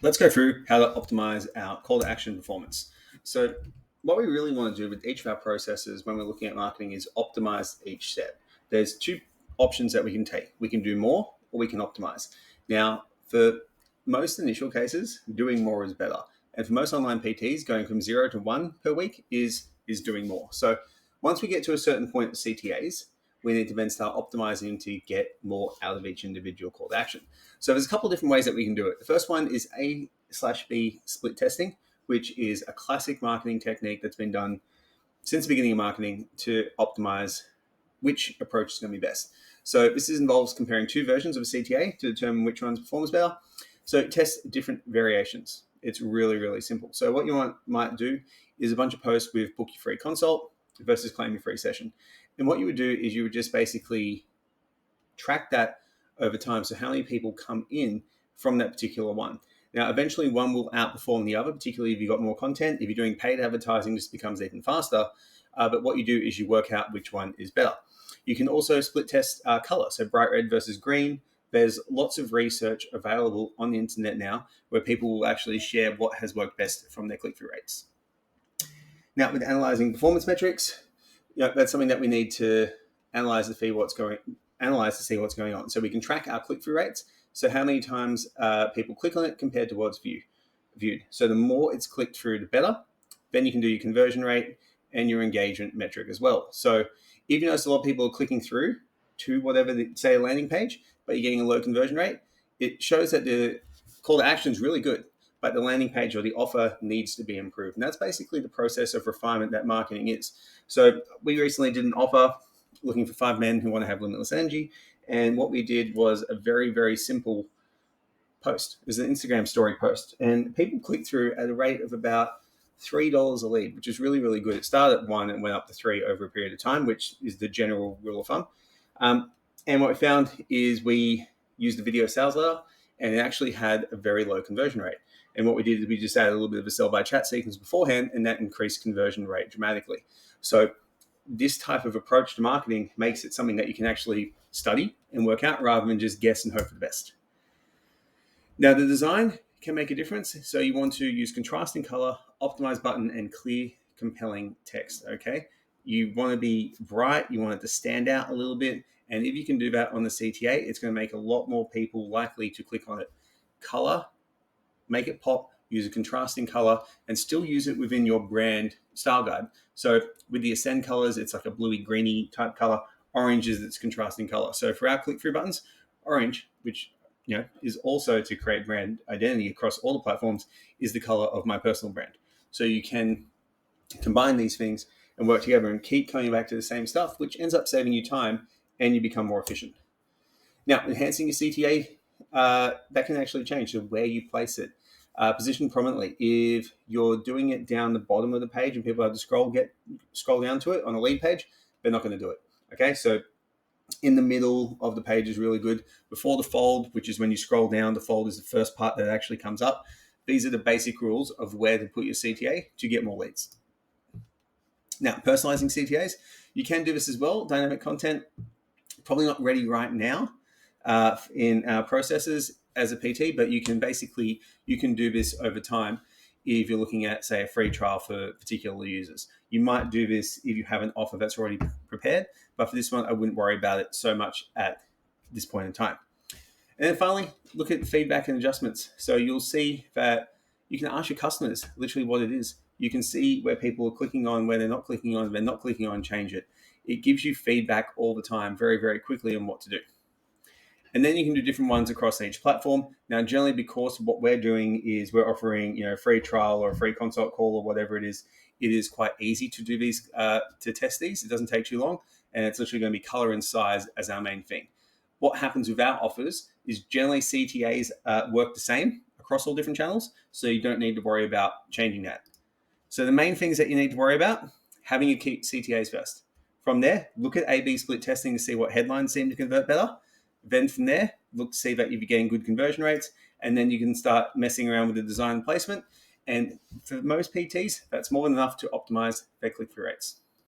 Let's go through how to optimize our call to action performance. So, what we really want to do with each of our processes when we're looking at marketing is optimize each step. There's two options that we can take. We can do more or we can optimize. Now, for most initial cases, doing more is better. And for most online PTs, going from 0 to 1 per week is doing more. So, once we get to a certain point of CTAs, we need to then start optimizing to get more out of each individual call to action. So there's a couple of different ways that we can do it. The first one is A/B split testing, which is a classic marketing technique that's been done since the beginning of marketing to optimize which approach is going to be best. So this involves comparing two versions of a CTA to determine which one's performs better. So test different variations. It's really, really simple. So what you might do is a bunch of posts with book your free consult versus claim your free session. And what you would do is you would just basically track that over time. So how many people come in from that particular one. Now, eventually one will outperform the other, particularly if you've got more content. If you're doing paid advertising, this becomes even faster. But what you do is you work out which one is better. You can also split test color, so bright red versus green. There's lots of research available on the internet now where people will actually share what has worked best from their click-through rates. Now, with analyzing performance metrics, that's something that we need to analyze to see what's going on. So we can track our click-through rates. So how many times people click on it compared to what's viewed. So the more it's clicked through, the better. Then you can do your conversion rate and your engagement metric as well. So if you notice a lot of people are clicking through to whatever, say a landing page, but you're getting a low conversion rate, it shows that the call to action is really good, but the landing page or the offer needs to be improved. And that's basically the process of refinement that marketing is. So we recently did an offer looking for 5 men who want to have limitless energy. And what we did was a very, very simple post. It was an Instagram story post. And people clicked through at a rate of about $3 a lead, which is really, really good. It started at 1 and went up to 3 over a period of time, which is the general rule of thumb. And what we found is we used a video sales letter, and it actually had a very low conversion rate. And what we did is we just added a little bit of a sell by chat sequence beforehand, and that increased conversion rate dramatically. So this type of approach to marketing makes it something that you can actually study and work out rather than just guess and hope for the best. Now, the design can make a difference. So you want to use contrasting color, optimized button, and clear, compelling text, okay? You want to be bright. You want it to stand out a little bit. And if you can do that on the CTA, it's going to make a lot more people likely to click on it. Color, make it pop, use a contrasting color, and still use it within your brand style guide. So with the Ascend colors, it's like a bluey, greeny type color. Orange is its contrasting color. So for our click-through buttons, orange, which is also to create brand identity across all the platforms, is the color of my personal brand. So you can combine these things and work together and keep coming back to the same stuff, which ends up saving you time and you become more efficient. Now, enhancing your CTA, that can actually change to where you place it. Position prominently. If you're doing it down the bottom of the page and people have to scroll down to it on a lead page, they're not going to do it. Okay, so in the middle of the page is really good. Before the fold, which is when you scroll down, the fold is the first part that actually comes up. These are the basic rules of where to put your CTA to get more leads. Now, personalizing CTAs, you can do this as well. Dynamic content, probably not ready right now in our processes as a PT, but you can do this over time if you're looking at, say, a free trial for particular users. You might do this if you have an offer that's already prepared, but for this one, I wouldn't worry about it so much at this point in time. And then finally, look at feedback and adjustments. So you'll see that you can ask your customers literally what it is. You can see where people are clicking on, where they're not clicking on, change it. It gives you feedback all the time, very, very quickly on what to do. And then you can do different ones across each platform. Now, generally, because what we're doing is we're offering, a free trial or a free consult call or whatever it is quite easy to do these, to test these. It doesn't take too long, and it's literally going to be color and size as our main thing. What happens with our offers is generally CTAs work the same across all different channels, so you don't need to worry about changing that. So the main things that you need to worry about, having your key CTAs first. From there, look at A/B split testing to see what headlines seem to convert better. Then from there, look to see that you're getting good conversion rates, and then you can start messing around with the design and placement. And for most PTs, that's more than enough to optimize their click-through rates.